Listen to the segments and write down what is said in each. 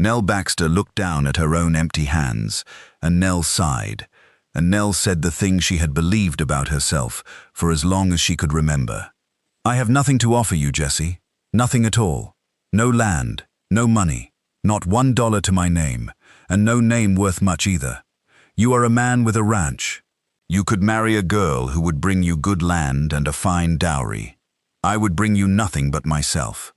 Nell Baxter looked down at her own empty hands, and Nell sighed, and Nell said the thing she had believed about herself for as long as she could remember. "I have nothing to offer you, Jesse. Nothing at all. No land, no money, not $1 to my name, and no name worth much either. You are a man with a ranch. You could marry a girl who would bring you good land and a fine dowry. I would bring you nothing but myself,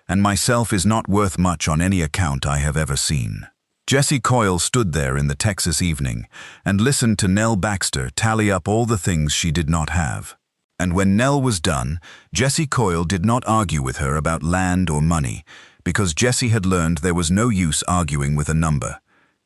and myself is not worth much on any account I have ever seen." Jessie Coyle stood there in the Texas evening and listened to Nell Baxter tally up all the things she did not have. And when Nell was done, Jessie Coyle did not argue with her about land or money, because Jessie had learned there was no use arguing with a number.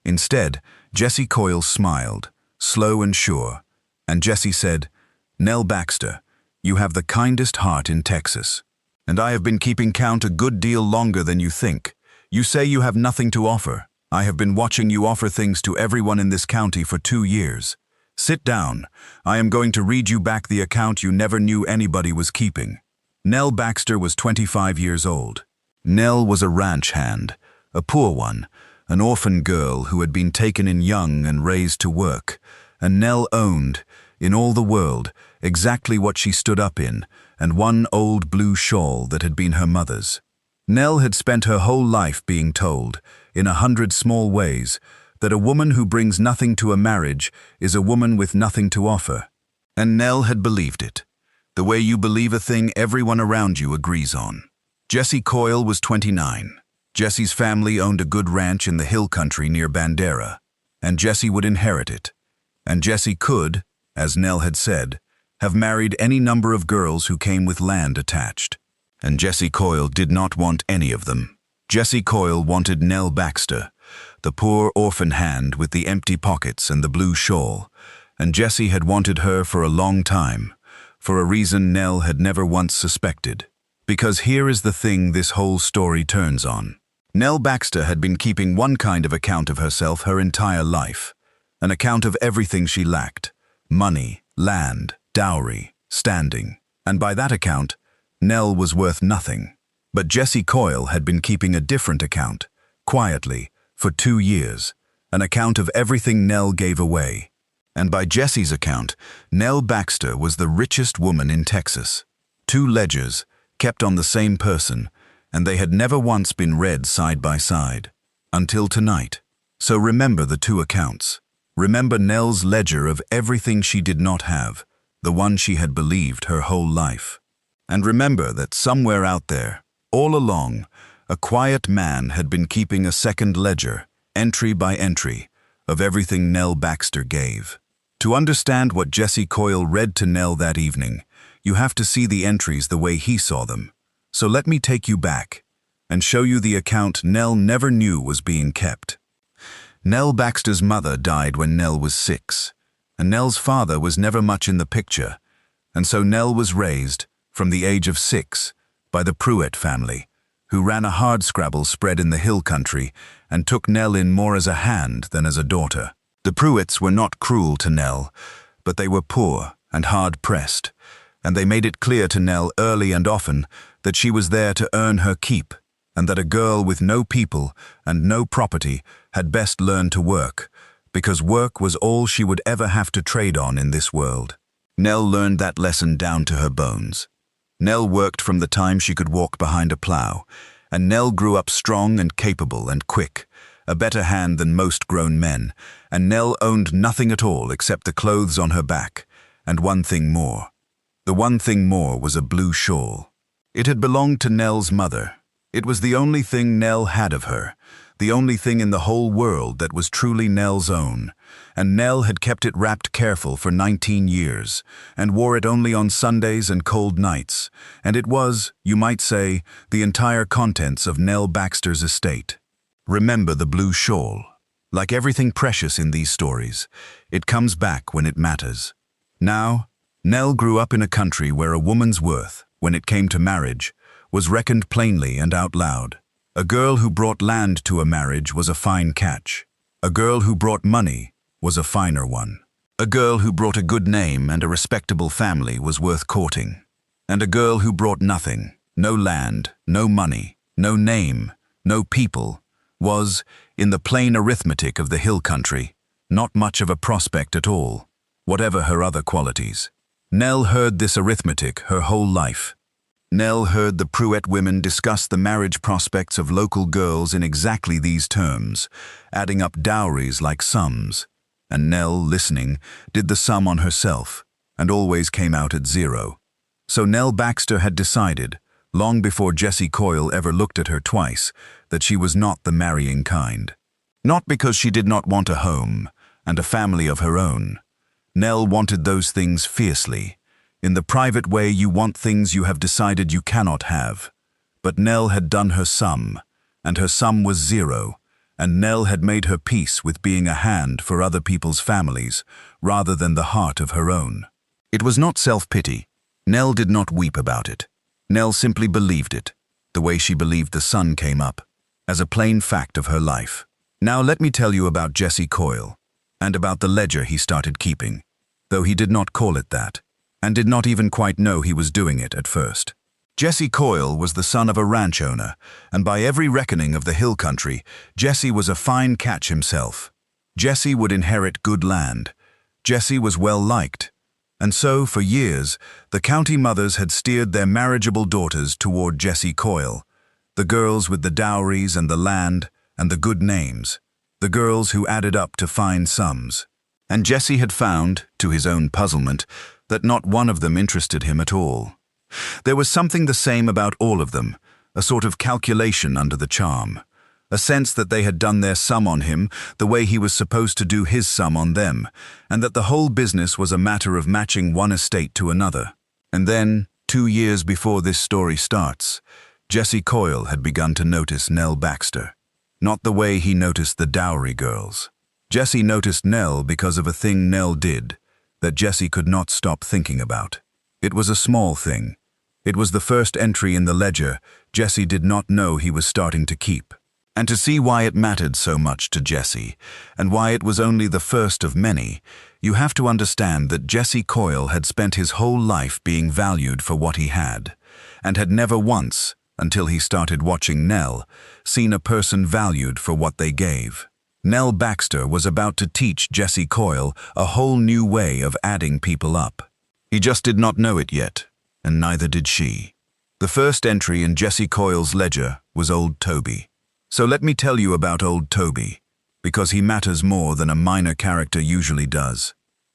Instead, Jessie Coyle smiled, slow and sure, and Jessie said, "Nell Baxter, you have the kindest heart in Texas. And I have been keeping count a good deal longer than you think. You say you have nothing to offer. I have been watching you offer things to everyone in this county for 2 years. Sit down. I am going to read you back the account you never knew anybody was keeping." Nell Baxter was 25 years old. Nell was a ranch hand, a poor one, an orphan girl who had been taken in young and raised to work, and Nell owned, in all the world, exactly what she stood up in, and one old blue shawl that had been her mother's. Nell had spent her whole life being told, in 100 small ways, that a woman who brings nothing to a marriage is a woman with nothing to offer. And Nell had believed it, the way you believe a thing everyone around you agrees on. Jessie Coyle was 29. Jessie's family owned a good ranch in the hill country near Bandera, and Jessie would inherit it. And Jessie could, as Nell had said, have married any number of girls who came with land attached. And Jessie Coyle did not want any of them. Jessie Coyle wanted Nell Baxter, the poor orphan hand with the empty pockets and the blue shawl, and Jessie had wanted her for a long time, for a reason Nell had never once suspected. Because here is the thing this whole story turns on. Nell Baxter had been keeping one kind of account of herself her entire life, an account of everything she lacked: money, land, dowry, standing, and by that account, Nell was worth nothing. But Jessie Coyle had been keeping a different account, quietly, for 2 years, an account of everything Nell gave away. And by Jessie's account, Nell Baxter was the richest woman in Texas. 2 ledgers, kept on the same person, and they had never once been read side by side. Until tonight. So remember the 2 accounts. Remember Nell's ledger of everything she did not have, the one she had believed her whole life. And remember that somewhere out there, all along, a quiet man had been keeping a second ledger, entry by entry, of everything Nell Baxter gave. To understand what Jessie Coyle read to Nell that evening, you have to see the entries the way he saw them. So let me take you back and show you the account Nell never knew was being kept. Nell Baxter's mother died when Nell was 6, and Nell's father was never much in the picture, and so Nell was raised, from the age of 6, by the Pruitt family, who ran a hardscrabble spread in the hill country and took Nell in more as a hand than as a daughter. The Pruitts were not cruel to Nell, but they were poor and hard-pressed, and they made it clear to Nell early and often that she was there to earn her keep, and that a girl with no people and no property had best learn to work, because work was all she would ever have to trade on in this world. Nell learned that lesson down to her bones. Nell worked from the time she could walk behind a plow, and Nell grew up strong and capable and quick, a better hand than most grown men, and Nell owned nothing at all except the clothes on her back, and one thing more. The one thing more was a blue shawl. It had belonged to Nell's mother. It was the only thing Nell had of her, the only thing in the whole world that was truly Nell's own, and Nell had kept it wrapped careful for 19 years, and wore it only on Sundays and cold nights, and it was, you might say, the entire contents of Nell Baxter's estate. Remember the blue shawl. Like everything precious in these stories, it comes back when it matters. Now, Nell grew up in a country where a woman's worth, when it came to marriage, was reckoned plainly and out loud. A girl who brought land to a marriage was a fine catch. A girl who brought money was a finer one. A girl who brought a good name and a respectable family was worth courting. And a girl who brought nothing, no land, no money, no name, no people, was, in the plain arithmetic of the hill country, not much of a prospect at all, whatever her other qualities. Nell heard this arithmetic her whole life. Nell heard the Pruett women discuss the marriage prospects of local girls in exactly these terms, adding up dowries like sums. And Nell, listening, did the sum on herself, and always came out at 0. So Nell Baxter had decided, long before Jessie Coyle ever looked at her twice, that she was not the marrying kind. Not because she did not want a home and a family of her own. Nell wanted those things fiercely. In the private way you want things you have decided you cannot have. But Nell had done her sum, and her sum was 0, and Nell had made her peace with being a hand for other people's families, rather than the heart of her own. It was not self-pity. Nell did not weep about it. Nell simply believed it, the way she believed the sun came up, as a plain fact of her life. Now let me tell you about Jessie Coyle, and about the ledger he started keeping, though he did not call it that, and did not even quite know he was doing it at first. Jessie Coyle was the son of a ranch owner, and by every reckoning of the hill country, Jessie was a fine catch himself. Jessie would inherit good land. Jessie was well liked. And so, for years, the county mothers had steered their marriageable daughters toward Jessie Coyle, the girls with the dowries and the land and the good names, the girls who added up to fine sums. And Jessie had found, to his own puzzlement, that not one of them interested him at all. There was something the same about all of them, a sort of calculation under the charm, a sense that they had done their sum on him the way he was supposed to do his sum on them, and that the whole business was a matter of matching one estate to another. And then, 2 years before this story starts, Jessie Coyle had begun to notice Nell Baxter. Not the way he noticed the dowry girls. Jessie noticed Nell because of a thing Nell did that Jessie could not stop thinking about. It was a small thing. It was the first entry in the ledger Jessie did not know he was starting to keep. And to see why it mattered so much to Jessie, and why it was only the first of many, you have to understand that Jessie Coyle had spent his whole life being valued for what he had, and had never once, until he started watching Nell, seen a person valued for what they gave. Nell Baxter was about to teach Jessie Coyle a whole new way of adding people up. He just did not know it yet, and neither did she. The first entry in Jessie Coyle's ledger was old Toby. So let me tell you about old Toby, because he matters more than a minor character usually does.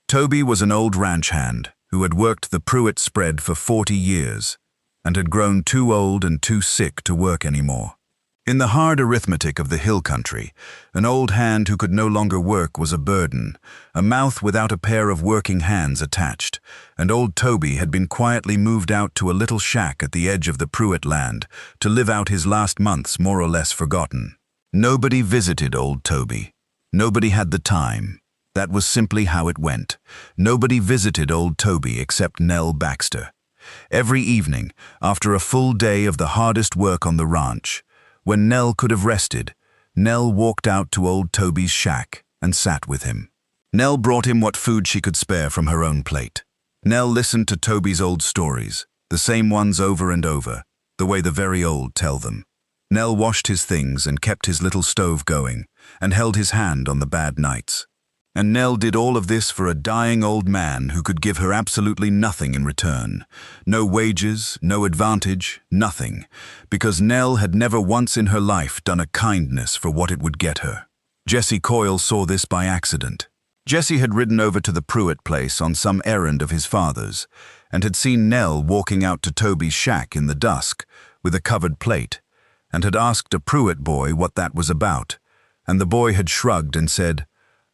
Toby was an old ranch hand who had worked the Pruett spread for 40 years and had grown too old and too sick to work anymore. In the hard arithmetic of the hill country, an old hand who could no longer work was a burden, a mouth without a pair of working hands attached, and old Toby had been quietly moved out to a little shack at the edge of the Pruett land to live out his last months more or less forgotten. Nobody visited old Toby. Nobody had the time. That was simply how it went. Nobody visited old Toby except Nell Baxter. Every evening, after a full day of the hardest work on the ranch, when Nell could have rested, Nell walked out to old Toby's shack and sat with him. Nell brought him what food she could spare from her own plate. Nell listened to Toby's old stories, the same ones over and over, the way the very old tell them. Nell washed his things and kept his little stove going, and held his hand on the bad nights. And Nell did all of this for a dying old man who could give her absolutely nothing in return. No wages, no advantage, nothing. Because Nell had never once in her life done a kindness for what it would get her. Jessie Coyle saw this by accident. Jessie had ridden over to the Pruett place on some errand of his father's, and had seen Nell walking out to Toby's shack in the dusk, with a covered plate, and had asked a Pruett boy what that was about, and the boy had shrugged and said,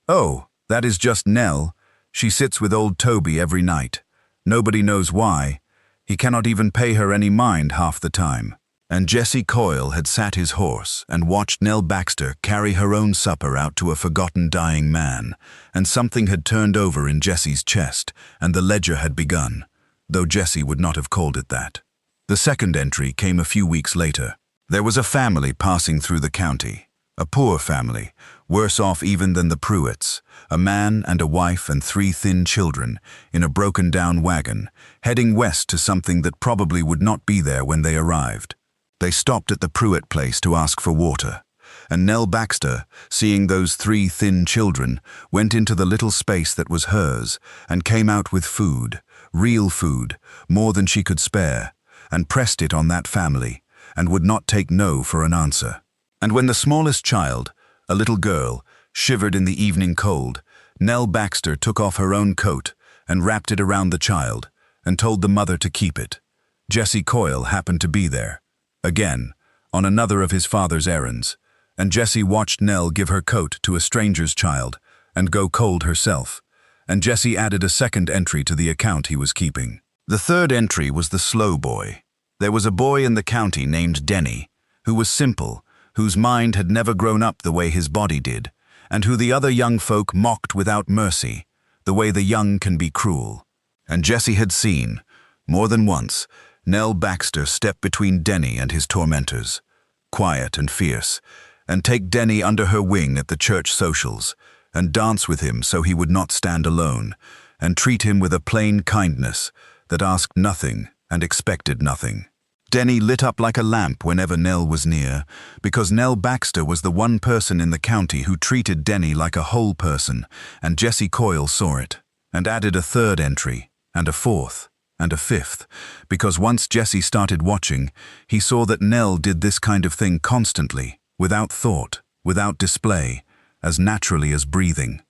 "Oh, that is just Nell. She sits with old Toby every night. Nobody knows why. He cannot even pay her any mind half the time." And Jessie Coyle had sat his horse and watched Nell Baxter carry her own supper out to a forgotten dying man, and something had turned over in Jessie's chest, and the ledger had begun, though Jessie would not have called it that. The second entry came a few weeks later. There was a family passing through the county, a poor family, worse off even than the Pruetts, a man and a wife and 3 thin children, in a broken-down wagon, heading west to something that probably would not be there when they arrived. They stopped at the Pruett place to ask for water. and Nell Baxter, seeing those 3 thin children, went into the little space that was hers and came out with food, real food, more than she could spare, and pressed it on that family, and would not take no for an answer. And when the smallest child, a little girl, shivered in the evening cold, Nell Baxter took off her own coat and wrapped it around the child, and told the mother to keep it. Jesse Coyle happened to be there, again, on another of his father's errands, and Jessie watched Nell give her coat to a stranger's child and go cold herself, and Jesse added a second entry to the account he was keeping. The third entry was the slow boy. There was a boy in the county named Denny, who was simple, whose mind had never grown up the way his body did, and who the other young folk mocked without mercy, the way the young can be cruel. And Jesse had seen, more than once, Nell Baxter step between Denny and his tormentors, quiet and fierce, and take Denny under her wing at the church socials, and dance with him so he would not stand alone, and treat him with a plain kindness that asked nothing and expected nothing. Denny lit up like a lamp whenever Nell was near, because Nell Baxter was the one person in the county who treated Denny like a whole person, and Jesse Coyle saw it, and added a third entry, and a fourth, and a fifth, because once Jesse started watching, he saw that Nell did this kind of thing constantly, without thought, without display, as naturally as breathing.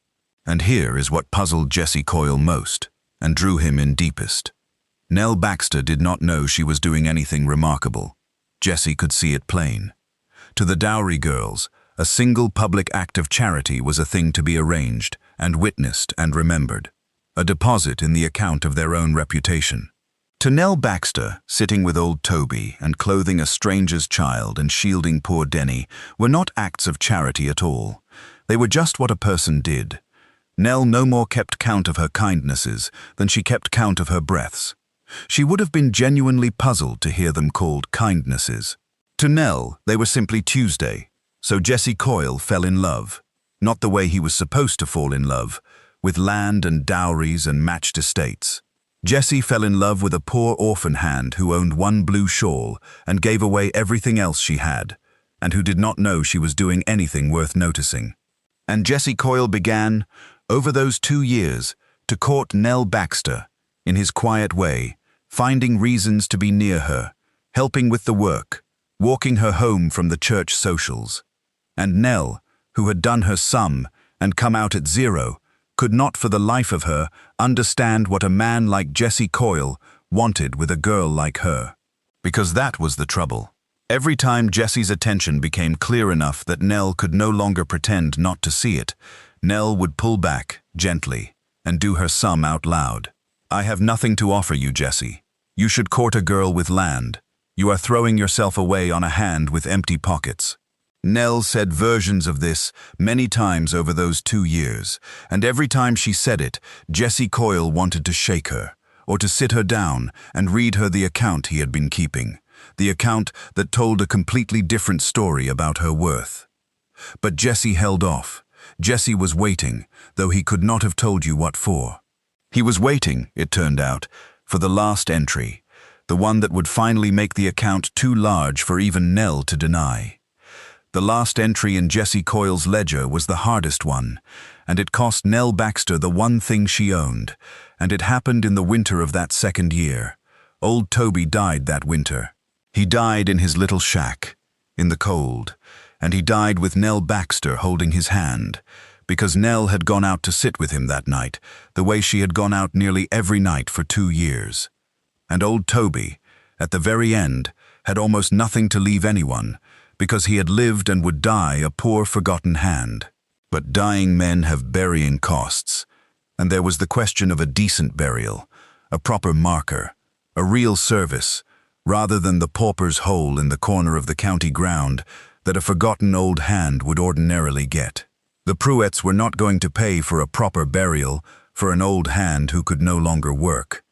And here is what puzzled Jesse Coyle most, and drew him in deepest. Nell Baxter did not know she was doing anything remarkable. Jesse could see it plain. To the dowry girls, a single public act of charity was a thing to be arranged, and witnessed and remembered, a deposit in the account of their own reputation. To Nell Baxter, sitting with old Toby and clothing a stranger's child and shielding poor Denny, were not acts of charity at all. They were just what a person did. Nell no more kept count of her kindnesses than she kept count of her breaths. She would have been genuinely puzzled to hear them called kindnesses. To Nell, they were simply Tuesday, so Jesse Coyle fell in love, not the way he was supposed to fall in love, with land and dowries and matched estates. Jesse fell in love with a poor orphan hand who owned one blue shawl and gave away everything else she had, and who did not know she was doing anything worth noticing. And Jesse Coyle began, over those 2 years, to court Nell Baxter, in his quiet way, finding reasons to be near her, helping with the work, walking her home from the church socials. And Nell, who had done her sum and come out at 0, could not for the life of her understand what a man like Jesse Coyle wanted with a girl like her. Because that was the trouble. Every time Jesse's attention became clear enough that Nell could no longer pretend not to see it, Nell would pull back, gently, and do her sum out loud. "I have nothing to offer you, Jesse. You should court a girl with land. You are throwing yourself away on a hand with empty pockets." Nell said versions of this many times over those 2 years, and every time she said it, Jesse Coyle wanted to shake her, or to sit her down and read her the account he had been keeping, the account that told a completely different story about her worth. But Jesse held off. Jesse was waiting, though he could not have told you what for. He was waiting, it turned out, for the last entry, the one that would finally make the account too large for even Nell to deny. The last entry in Jesse Coyle's ledger was the hardest one, and it cost Nell Baxter the one thing she owned, and it happened in the winter of that second year. Old Toby died that winter. He died in his little shack, in the cold, and he died with Nell Baxter holding his hand, because Nell had gone out to sit with him that night, the way she had gone out nearly every night for 2 years. And old Toby, at the very end, had almost nothing to leave anyone, because he had lived and would die a poor forgotten hand. But dying men have burying costs, and there was the question of a decent burial, a proper marker, a real service, rather than the pauper's hole in the corner of the county ground that a forgotten old hand would ordinarily get. The Pruetts were not going to pay for a proper burial for an old hand who could no longer work.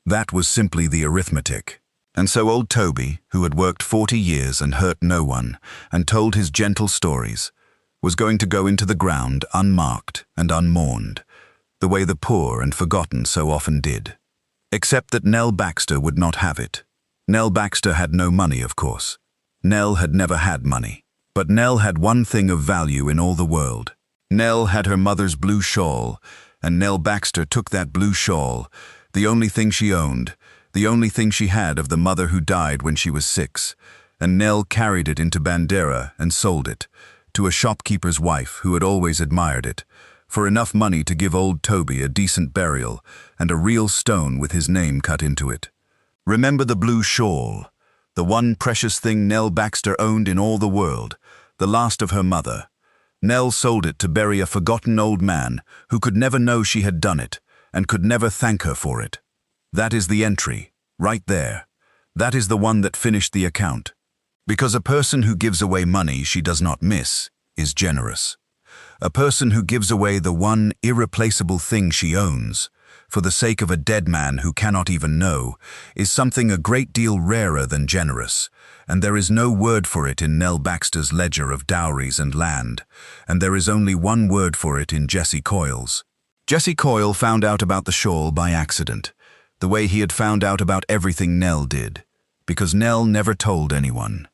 That was simply the arithmetic. And so old Toby, who had worked 40 years and hurt no one, and told his gentle stories, was going to go into the ground unmarked and unmourned, the way the poor and forgotten so often did. Except that Nell Baxter would not have it. Nell Baxter had no money, of course. Nell had never had money. But Nell had one thing of value in all the world. Nell had her mother's blue shawl, and Nell Baxter took that blue shawl, the only thing she owned, the only thing she had of the mother who died when she was 6, and Nell carried it into Bandera and sold it, to a shopkeeper's wife who had always admired it, for enough money to give old Toby a decent burial and a real stone with his name cut into it. Remember the blue shawl, the one precious thing Nell Baxter owned in all the world, the last of her mother. Nell sold it to bury a forgotten old man who could never know she had done it and could never thank her for it. That is the entry, right there. That is the one that finished the account. Because a person who gives away money she does not miss is generous. A person who gives away the one irreplaceable thing she owns, for the sake of a dead man who cannot even know, is something a great deal rarer than generous, and there is no word for it in Nell Baxter's ledger of dowries and land, and there is only one word for it in Jesse Coyle's. Jesse Coyle found out about the shawl by accident, the way he had found out about everything Nell did, because Nell never told anyone.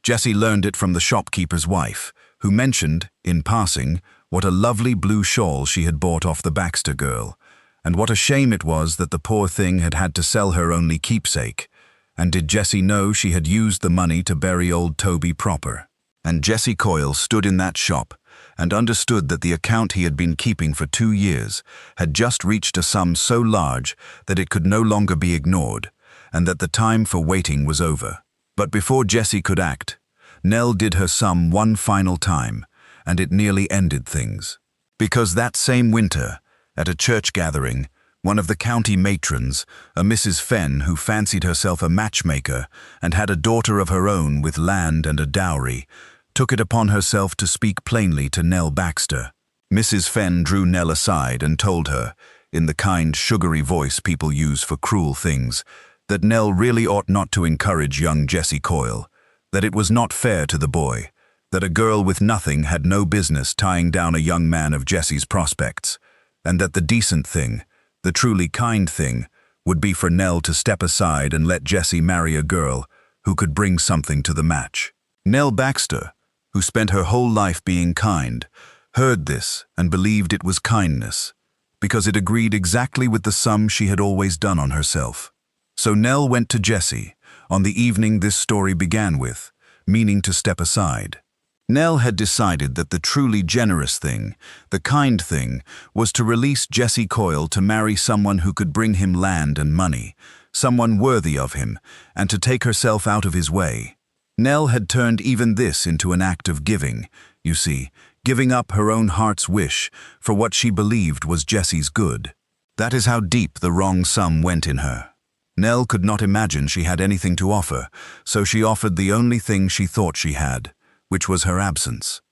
Jesse learned it from the shopkeeper's wife, who mentioned, in passing, what a lovely blue shawl she had bought off the Baxter girl, and what a shame it was that the poor thing had had to sell her only keepsake. And did Jesse know she had used the money to bury old Toby proper? And Jesse Coyle stood in that shop and understood that the account he had been keeping for 2 years had just reached a sum so large that it could no longer be ignored, and that the time for waiting was over. But before Jesse could act, Nell did her sum one final time, and it nearly ended things. Because that same winter, at a church gathering, one of the county matrons, a Mrs. Fenn who fancied herself a matchmaker and had a daughter of her own with land and a dowry, took it upon herself to speak plainly to Nell Baxter. Mrs. Fenn drew Nell aside and told her, in the kind, sugary voice people use for cruel things, that Nell really ought not to encourage young Jesse Coyle, that it was not fair to the boy, that a girl with nothing had no business tying down a young man of Jesse's prospects, and that the decent thing, the truly kind thing, would be for Nell to step aside and let Jesse marry a girl who could bring something to the match. Nell Baxter, who spent her whole life being kind, heard this and believed it was kindness, because it agreed exactly with the sum she had always done on herself. So Nell went to Jesse, on the evening this story began with, meaning to step aside. Nell had decided that the truly generous thing, the kind thing, was to release Jesse Coyle to marry someone who could bring him land and money, someone worthy of him, and to take herself out of his way. Nell had turned even this into an act of giving, you see, giving up her own heart's wish for what she believed was Jesse's good. That is how deep the wrong sum went in her. Nell could not imagine she had anything to offer, so she offered the only thing she thought she had, which was her absence.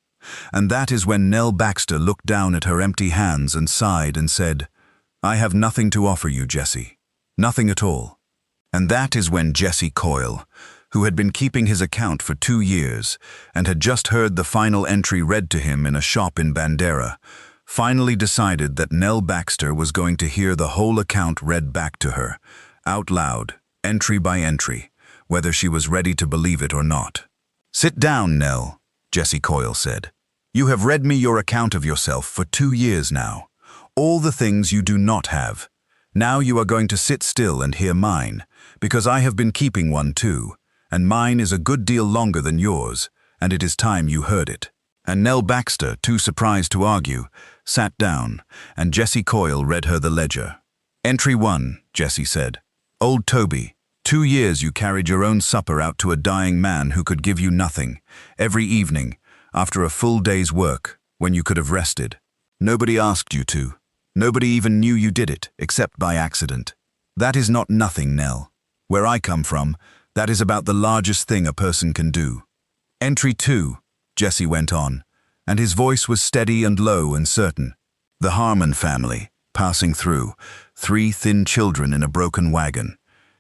And that is when Nell Baxter looked down at her empty hands and sighed and said, "I have nothing to offer you, Jesse. Nothing at all." And that is when Jesse Coyle, who had been keeping his account for 2 years and had just heard the final entry read to him in a shop in Bandera, finally decided that Nell Baxter was going to hear the whole account read back to her, out loud, entry by entry, whether she was ready to believe it or not. "Sit down, Nell," Jesse Coyle said. "You have read me your account of yourself for 2 years now, all the things you do not have. Now you are going to sit still and hear mine, because I have been keeping one too, and mine is a good deal longer than yours, and it is time you heard it." And Nell Baxter, too surprised to argue, sat down, and Jesse Coyle read her the ledger. "Entry 1, Jesse said. Old Toby, 2 years you carried your own supper out to a dying man who could give you nothing, every evening, after a full day's work, when you could have rested. Nobody asked you to. Nobody even knew you did it, except by accident. That is not nothing, Nell. Where I come from, that is about the largest thing a person can do." "Entry 2, Jesse went on, and his voice was steady and low and certain. "The Harmon family, passing through, 3 thin children in a broken wagon.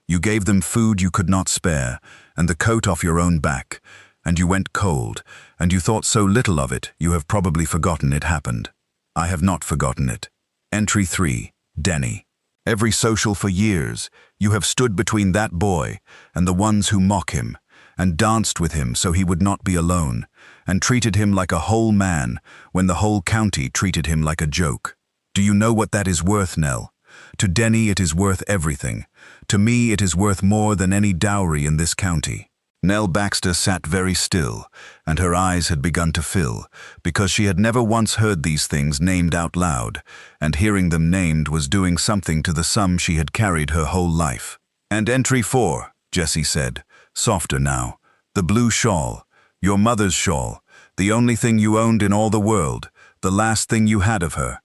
You gave them food you could not spare, and the coat off your own back, and you went cold, and you thought so little of it you have probably forgotten it happened. I have not forgotten it. Entry 3, Denny. Every social for years, you have stood between that boy and the ones who mock him, and danced with him so he would not be alone, and treated him like a whole man when the whole county treated him like a joke. Do you know what that is worth, Nell? To Denny it is worth everything. To me it is worth more than any dowry in this county." Nell Baxter sat very still, and her eyes had begun to fill, because she had never once heard these things named out loud, and hearing them named was doing something to the sum she had carried her whole life. "And entry 4, Jessie said, softer now. "The blue shawl, your mother's shawl, the only thing you owned in all the world, the last thing you had of her.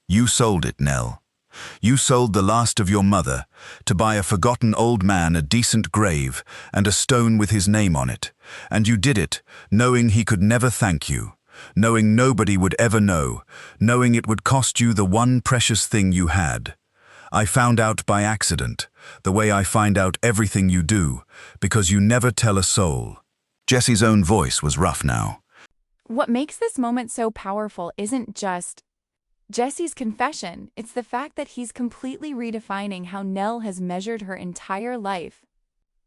You sold it, Nell. You sold the last of your mother to buy a forgotten old man a decent grave and a stone with his name on it. And you did it, knowing he could never thank you, knowing nobody would ever know, knowing it would cost you the one precious thing you had. I found out by accident, the way I find out everything you do, because you never tell a soul." Jessie's own voice was rough now. What makes this moment so powerful isn't just Jesse's confession, it's the fact that he's completely redefining how Nell has measured her entire life.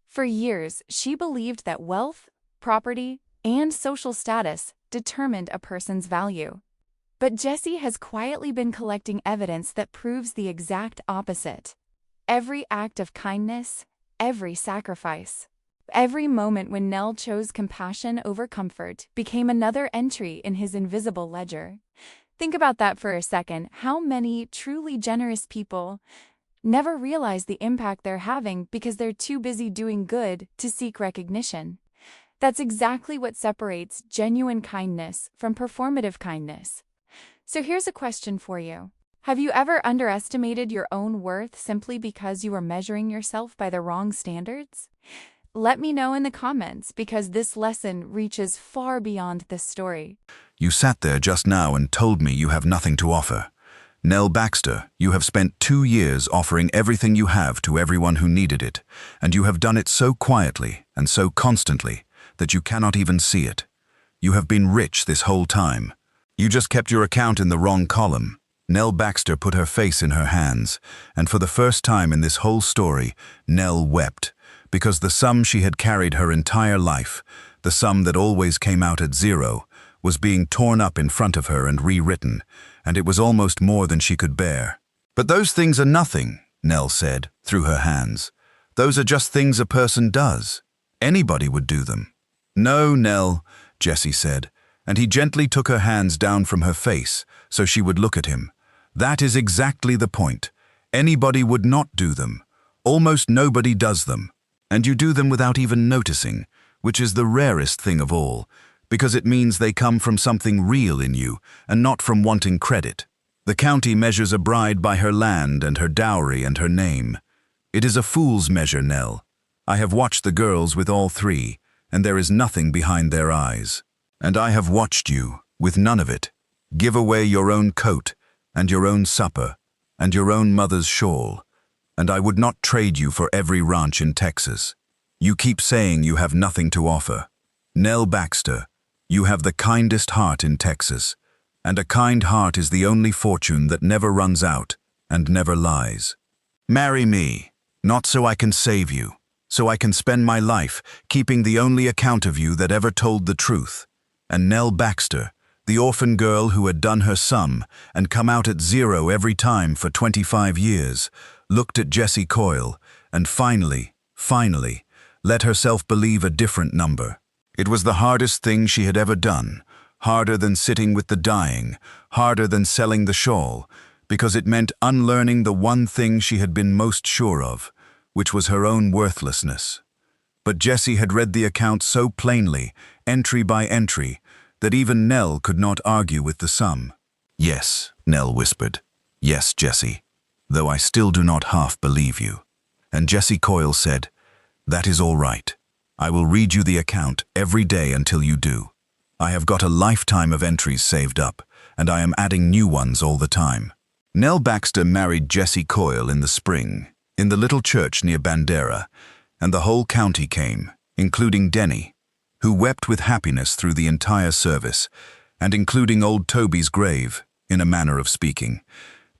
For years, she believed that wealth, property, and social status determined a person's value. But Jesse has quietly been collecting evidence that proves the exact opposite. Every act of kindness, every sacrifice, every moment when Nell chose compassion over comfort became another entry in his invisible ledger. Think about that for a second. How many truly generous people never realize the impact they're having because they're too busy doing good to seek recognition? That's exactly what separates genuine kindness from performative kindness. So here's a question for you. Have you ever underestimated your own worth simply because you were measuring yourself by the wrong standards? Let me know in the comments, because this lesson reaches far beyond this story. "You sat there just now and told me you have nothing to offer. Nell Baxter, you have spent 2 years offering everything you have to everyone who needed it, and you have done it so quietly and so constantly that you cannot even see it. You have been rich this whole time. You just kept your account in the wrong column." Nell Baxter put her face in her hands, and for the first time in this whole story, Nell wept, because the sum she had carried her entire life, the sum that always came out at zero, was being torn up in front of her and rewritten, and it was almost more than she could bear. "But those things are nothing," Nell said, through her hands. "Those are just things a person does. Anybody would do them." "No, Nell," Jesse said, and he gently took her hands down from her face so she would look at him. "That is exactly the point. Anybody would not do them. Almost nobody does them. And you do them without even noticing, which is the rarest thing of all, because it means they come from something real in you and not from wanting credit. The county measures a bride by her land and her dowry and her name. It is a fool's measure, Nell. I have watched the girls with all 3, and there is nothing behind their eyes. And I have watched you, with none of it, give away your own coat and your own supper and your own mother's shawl, and I would not trade you for every ranch in Texas. You keep saying you have nothing to offer. Nell Baxter, you have the kindest heart in Texas, and a kind heart is the only fortune that never runs out and never lies. Marry me, not so I can save you, so I can spend my life keeping the only account of you that ever told the truth." And Nell Baxter, the orphan girl who had done her sum and come out at 0 every time for 25 years, looked at Jessie Coyle and finally, let herself believe a different number. It was the hardest thing she had ever done, harder than sitting with the dying, harder than selling the shawl, because it meant unlearning the one thing she had been most sure of, which was her own worthlessness. But Jessie had read the account so plainly, entry by entry, that even Nell could not argue with the sum. "Yes," Nell whispered. "Yes, Jessie, though I still do not half believe you." And Jessie Coyle said, "That is all right. I will read you the account every day until you do. I have got a lifetime of entries saved up, and I am adding new ones all the time." Nell Baxter married Jessie Coyle in the spring, in the little church near Bandera, and the whole county came, including Denny, who wept with happiness through the entire service, and including old Toby's grave, in a manner of speaking,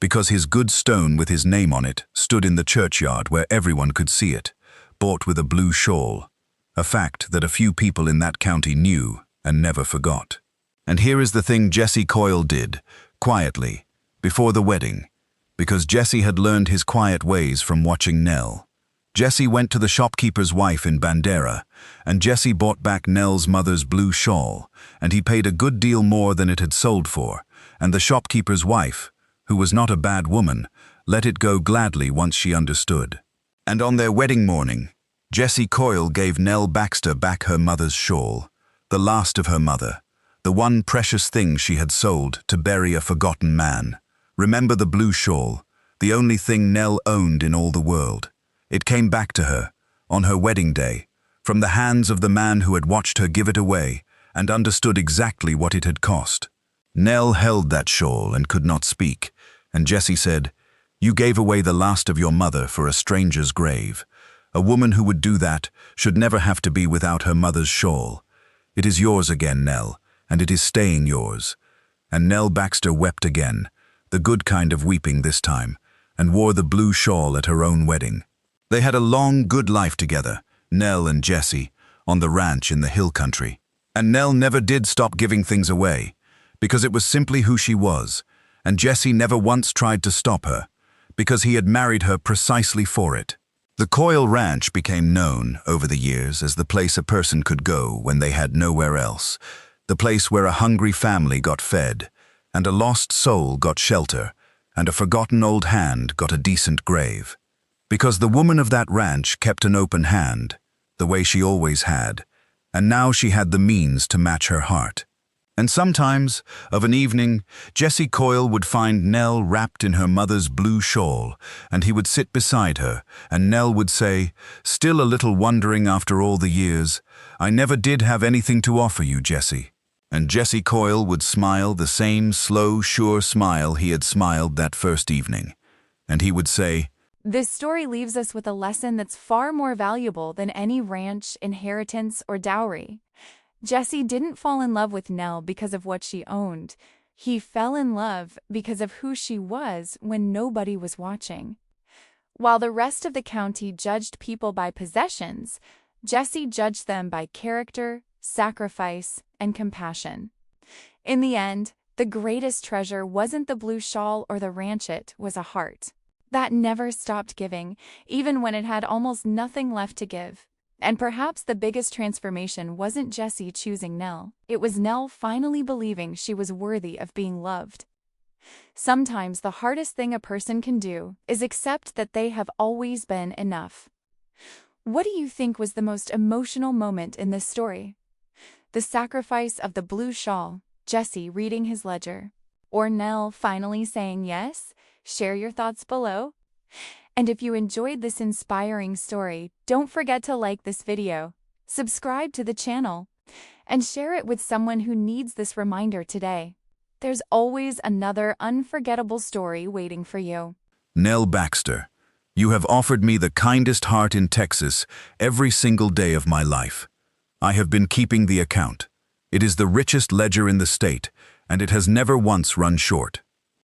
because his good stone with his name on it stood in the churchyard where everyone could see it, bought with a blue shawl, a fact that a few people in that county knew and never forgot. And here is the thing Jesse Coyle did, quietly, before the wedding, because Jesse had learned his quiet ways from watching Nell. Jesse went to the shopkeeper's wife in Bandera, and Jesse bought back Nell's mother's blue shawl, and he paid a good deal more than it had sold for, and the shopkeeper's wife, who was not a bad woman, let it go gladly once she understood. And on their wedding morning, Jesse Coyle gave Nell Baxter back her mother's shawl, the last of her mother, the one precious thing she had sold to bury a forgotten man. Remember the blue shawl, the only thing Nell owned in all the world. It came back to her, on her wedding day, from the hands of the man who had watched her give it away and understood exactly what it had cost. Nell held that shawl and could not speak, and Jesse said, "You gave away the last of your mother for a stranger's grave. A woman who would do that should never have to be without her mother's shawl. It is yours again, Nell, and it is staying yours." And Nell Baxter wept again, the good kind of weeping this time, and wore the blue shawl at her own wedding. They had a long, good life together, Nell and Jesse, on the ranch in the hill country. And Nell never did stop giving things away, because it was simply who she was, and Jesse never once tried to stop her, because he had married her precisely for it. The Coyle Ranch became known, over the years, as the place a person could go when they had nowhere else, the place where a hungry family got fed, and a lost soul got shelter, and a forgotten old hand got a decent grave. Because the woman of that ranch kept an open hand, the way she always had, and now she had the means to match her heart. And sometimes, of an evening, Jesse Coyle would find Nell wrapped in her mother's blue shawl, and he would sit beside her, and Nell would say, still a little wondering after all the years, "I never did have anything to offer you, Jesse." And Jesse Coyle would smile the same slow, sure smile he had smiled that first evening. And he would say, This story leaves us with a lesson that's far more valuable than any ranch, inheritance, or dowry. Jesse didn't fall in love with Nell because of what she owned. He fell in love because of who she was when nobody was watching. While the rest of the county judged people by possessions, Jesse judged them by character, sacrifice, and compassion. In the end, the greatest treasure wasn't the blue shawl or the ranch, it was a heart that never stopped giving, even when it had almost nothing left to give. And perhaps the biggest transformation wasn't Jesse choosing Nell. It was Nell finally believing she was worthy of being loved. Sometimes the hardest thing a person can do is accept that they have always been enough. What do you think was the most emotional moment in this story? The sacrifice of the blue shawl, Jesse reading his ledger, or Nell finally saying yes? Share your thoughts below. And if you enjoyed this inspiring story, don't forget to like this video, subscribe to the channel, and share it with someone who needs this reminder today. There's always another unforgettable story waiting for you. Nell Baxter, you have offered me the kindest heart in Texas every single day of my life. I have been keeping the account. It is the richest ledger in the state, and it has never once run short.